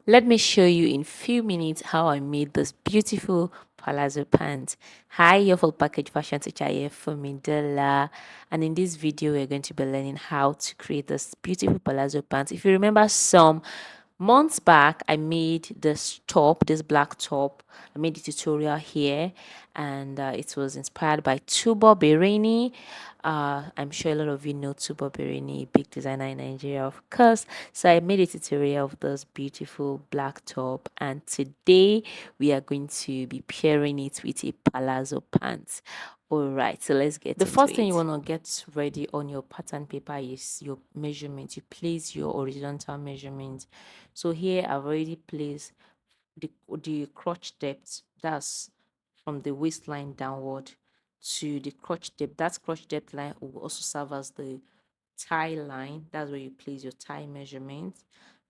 Let me show you in few minutes how I made this beautiful palazzo pant. Hi, your full package fashion teacher here for Mindela, and in this video we're going to be learning how to create this beautiful palazzo pant. If you remember some months back, I made this top, this black top. I made a tutorial here, and it was inspired by Tubo Bereni. I'm sure a lot of you know Tubo Bereni, big designer in Nigeria, of course. So I made a tutorial of this beautiful black top, and today we are going to be pairing it with a palazzo pants. All right, so let's get the first thing you want to get ready on your pattern paper is your measurement. You place your horizontal measurement. So here I've already placed the crotch depth, that's from the waistline downward to the crotch depth. That crotch depth line will also serve as the tie line. That's where you place your tie measurement.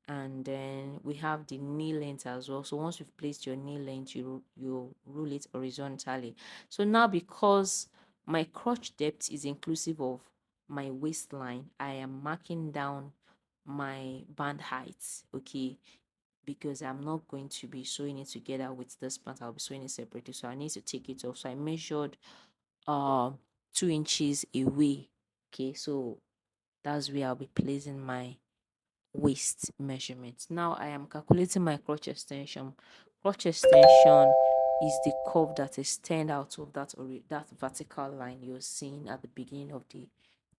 And then we have the knee length as well. So once you've placed your knee length, you rule it horizontally. So now, because my crotch depth is inclusive of my waistline, I am marking down my band height, okay, because I'm not going to be sewing it together with this pant. I'll be sewing it separately, so I need to take it off. So I measured 2 inches away. Okay, so that's where I'll be placing my waist measurement. Now I am calculating my crotch extension. Crotch extension is the curve that extend out of that vertical line you're seeing at the beginning of the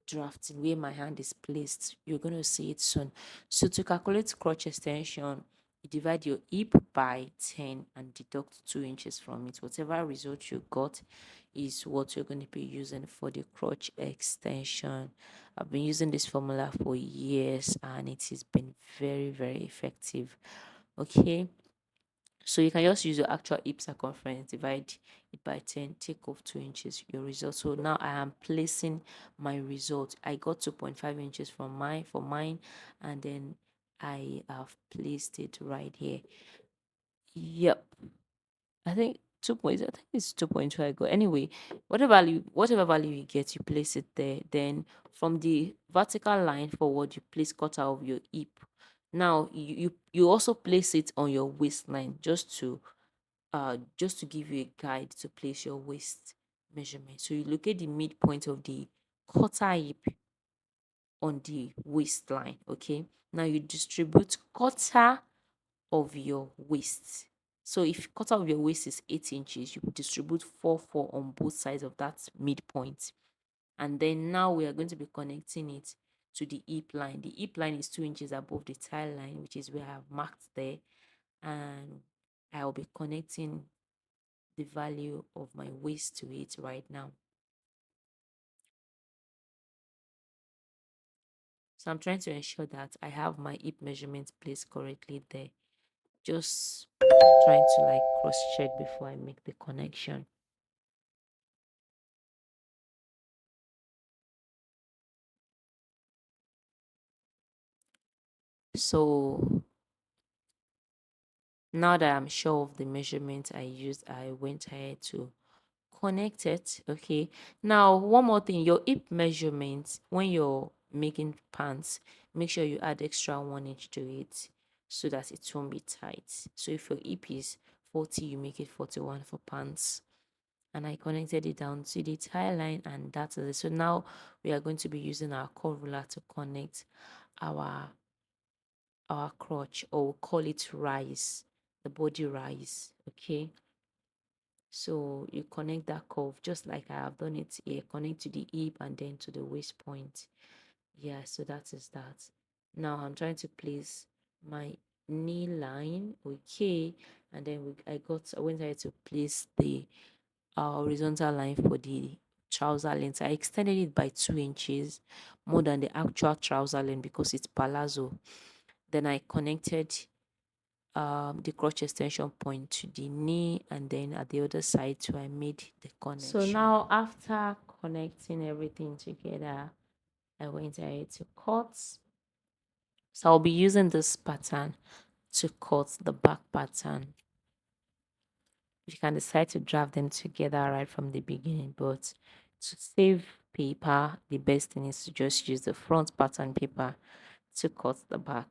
drafting, where my hand is placed. You're going to see it soon. So to calculate crotch extension, you divide your hip by 10 and deduct 2 inches from it. Whatever result you got is what you're going to be using for the crotch extension. I've been using this formula for years and it has been very, very effective. Okay, so you can just use your actual hip circumference, divide it by 10, take off 2 inches, your result. So now I am placing my result. I got 2.5 inches from mine, and then I have placed it right here. Yep. I think 2 points. I think it's 2.2 I got. Anyway, whatever value you get, you place it there. Then from the vertical line forward, you place cutter of your hip. Now you also place it on your waistline, just to give you a guide to place your waist measurement. So you look at the midpoint of the quarter hip on the waistline. Okay, now you distribute quarter of your waist. So if quarter of your waist is 8 inches, you distribute 4 on both sides of that midpoint. And then now we are going to be connecting it to the hip line. The hip line is 2 inches above the tie line, which is where I have marked there. And I will be connecting the value of my waist to it right now. So I'm trying to ensure that I have my hip measurement placed correctly there. Just trying to like cross check before I make the connection. So now that I'm sure of the measurement I used, I went ahead to connect it. Okay, now one more thing, your hip measurement when you're making pants, make sure you add extra 1 inch to it so that it won't be tight. So if your hip is 40, you make it 41 for pants. And I connected it down to the tie line, and that's it. So now we are going to be using our curve ruler to connect our crotch, or we'll call it rise, the body rise. Okay, so you connect that curve just like I have done it here. Connect to the hip and then to the waist point. Yeah, so that is that. Now I'm trying to place my knee line. Okay, and then I went ahead to place the horizontal line for the trouser length. I extended it by 2 inches more than the actual trouser length because it's palazzo. Then I connected the crotch extension point to the knee, and then at the other side too I made the connection. So now after connecting everything together, I went ahead to cut. So I'll be using this pattern to cut the back pattern. You can decide to draft them together right from the beginning, but to save paper, the best thing is to just use the front pattern paper to cut the back.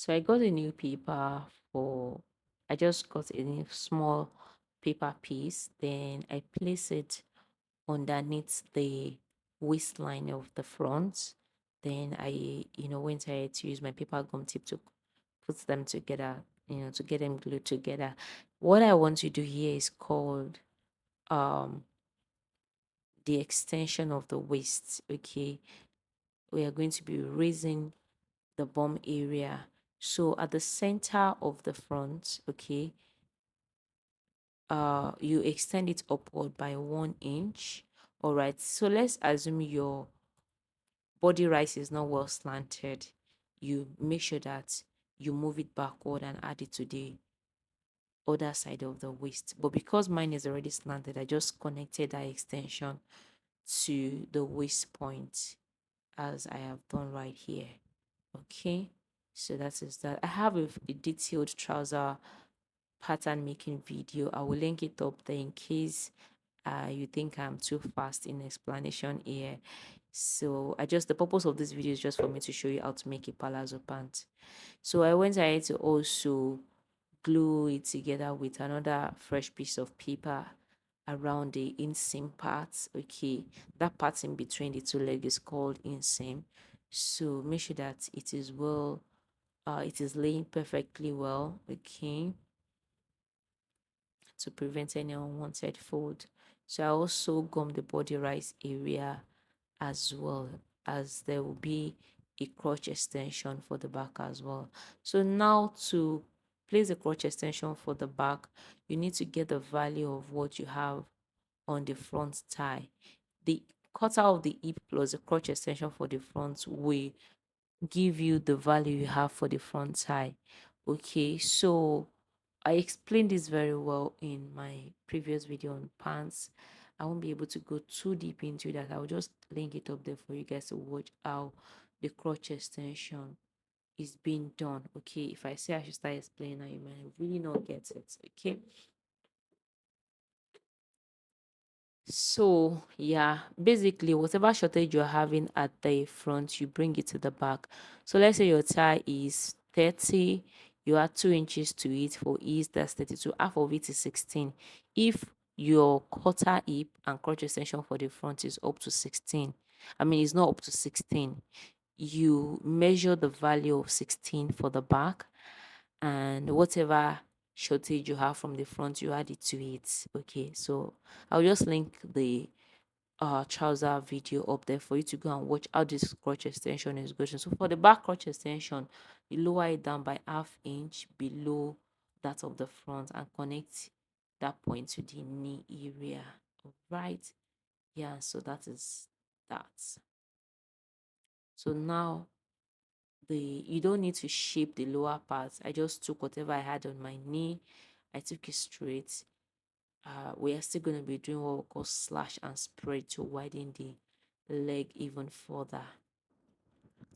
So I got a new paper for, I just got a new small paper piece. Then I place it underneath the waistline of the front. Then I, went ahead to use my paper gum tip to put them together, to get them glued together. What I want to do here is called um the extension of the waist. Okay, we are going to be raising the bum area. So at the center of the front, okay, you extend it upward by 1 inch. All right, so let's assume your body rise is not well slanted. You make sure that you move it backward and add it to the other side of the waist. But because mine is already slanted, I just connected that extension to the waist point as I have done right here. Okay, so that is that. I have a detailed trouser pattern making video. I will link it up there in case you think I'm too fast in explanation here. So the purpose of this video is just for me to show you how to make a palazzo pant. So I went ahead to also glue it together with another fresh piece of paper around the inseam part. Okay, that part in between the two legs is called inseam. So make sure that it is well, it is laying perfectly well. Okay, to prevent any unwanted fold. So I also gum the body rise area as well, as there will be a crotch extension for the back as well. So now to place a crotch extension for the back, you need to get the value of what you have on the front thigh. The cutter of the hip plus the crotch extension for the front will give you the value you have for the front thigh. Okay, so I explained this very well in my previous video on pants. I won't be able to go too deep into that. I'll just link it up there for you guys to watch how the crotch extension is being done. Okay, if I say I should start explaining now, you might really not get it. Okay, so yeah, basically whatever shortage you're having at the front, you bring it to the back. So let's say your thigh is 30, you add 2 inches to it for ease, that's 32. Half of it is 16. If your quarter hip and crotch extension for the front is up to 16, I mean it's not up to 16, you measure the value of 16 for the back, and whatever shortage you have from the front, you add it to it. Okay, so I'll just link the trouser video up there for you to go and watch how this crotch extension is going. So for the back crotch extension, you lower it down by half inch below that of the front and connect that point to the knee area. All right, yeah, so that is that. So now you don't need to shape the lower part. I just took whatever I had on my knee, I took it straight. We are still going to be doing what we call slash and spread to widen the leg even further.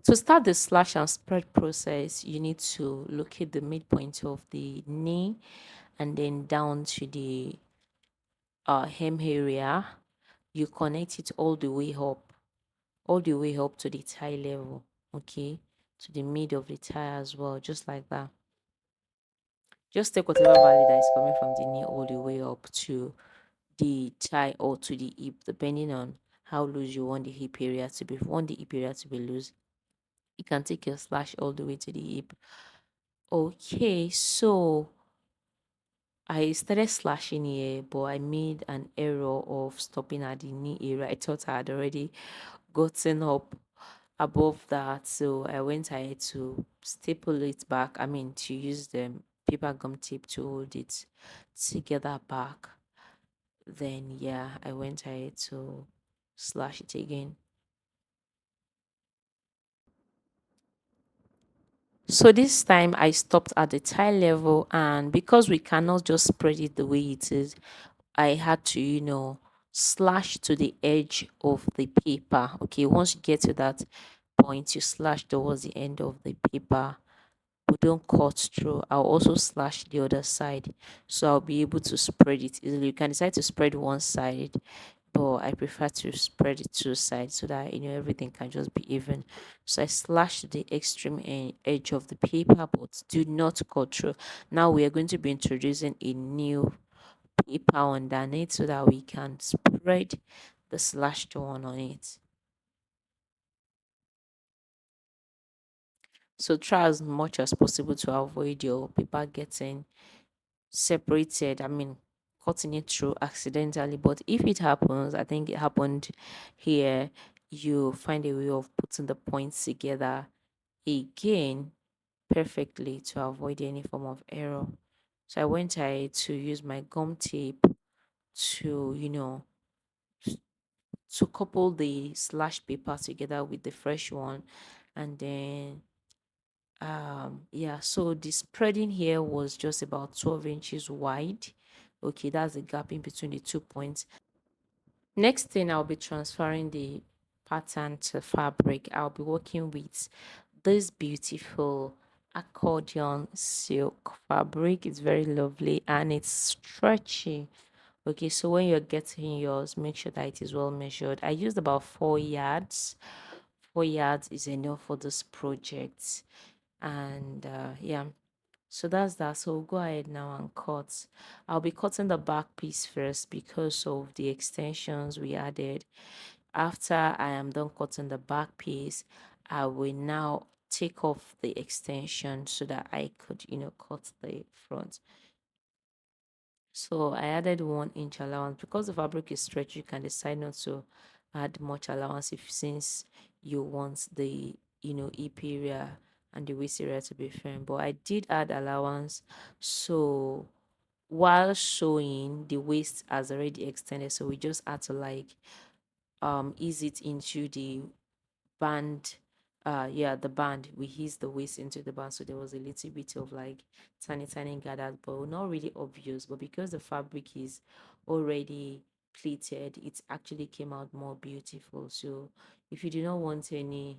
To start the slash and spread process, you need to locate the midpoint of the knee and then down to the hem area. You connect it all the way up to the thigh level, okay, to the mid of the thigh as well, just like that. Just take whatever value that is coming from the knee all the way up to the thigh or to the hip, depending on how loose you want the hip area to be. If you want the hip area to be loose, you can take your slash all the way to the hip. Okay, so I started slashing here, but I made an error of stopping at the knee area. I thought I had already gotten up above that, so I went ahead to staple it back. I mean, to use the paper gum tape to hold it together back. Then yeah, I went ahead to slash it again. So this time I stopped at the thigh level, and because we cannot just spread it the way it is, I had to, slash to the edge of the paper. Okay, once you get to that point, you slash towards the end of the paper. We don't cut through. I'll also slash the other side, so I'll be able to spread it easily. You can decide to spread one side, but I prefer to spread it two sides so that everything can just be even. So I slashed the extreme edge of the paper, but do not cut through. Now we are going to be introducing a new paper underneath so that we can spread the slashed one on it. So try as much as possible to avoid your paper getting separated. I mean, cutting it through accidentally. But if it happens, I think it happened here, you find a way of putting the points together again perfectly to avoid any form of error. So I went ahead to use my gum tape to, to couple the slash paper together with the fresh one. And then yeah, so the spreading here was just about 12 inches wide. Okay, that's the gap in between the 2 points. Next thing, I'll be transferring the pattern to fabric. I'll be working with this beautiful accordion silk fabric. It's very lovely and it's stretchy. Okay, so when you're getting yours, make sure that it is well measured. I used about 4 yards. 4 yards is enough for this project. And yeah, so that's that. So go ahead now and cut. I'll be cutting the back piece first because of the extensions we added. After I am done cutting the back piece, I will now take off the extension so that I could, cut the front. So I added 1 inch allowance because the fabric is stretched. You can decide not to add much allowance if since you want the hip area and the waist area to be firm. But I did add allowance, so while showing the waist has already extended, so we just had to like ease it into the band. Yeah, the band, we eased the waist into the band, so there was a little bit of like tiny gathered, but not really obvious. But because the fabric is already pleated, it actually came out more beautiful. So if you do not want any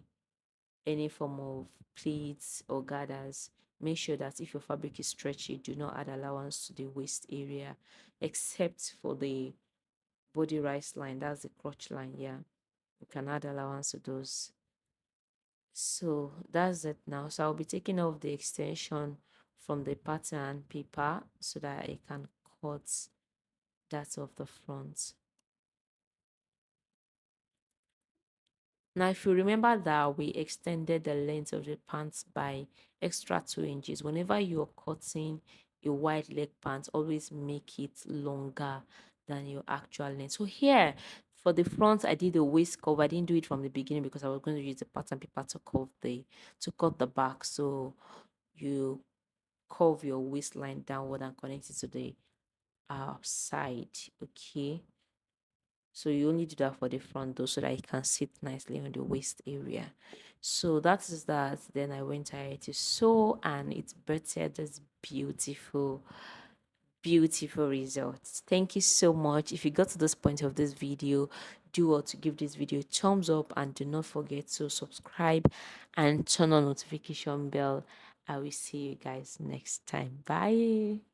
form of pleats or gathers, make sure that if your fabric is stretchy, do not add allowance to the waist area, except for the body rise line, that's the crotch line. Yeah, you can add allowance to those. So that's it now. So I'll be taking off the extension from the pattern paper so that I can cut that off the front. Now, if you remember that we extended the length of the pants by extra 2 inches, whenever you're cutting a wide leg pants, always make it longer than your actual length. So here, for the front, I did a waist curve. I didn't do it from the beginning because I was going to use the pattern paper to cut the back. So you curve your waistline downward and connect it to the side. Okay, so you only do that for the front though, so that it can sit nicely on the waist area. So that is that. Then I went ahead to sew and it birthed this beautiful results. Thank you so much. If you got to this point of this video, do well to give this video a thumbs up and do not forget to subscribe and turn on notification bell. I will see you guys next time. Bye.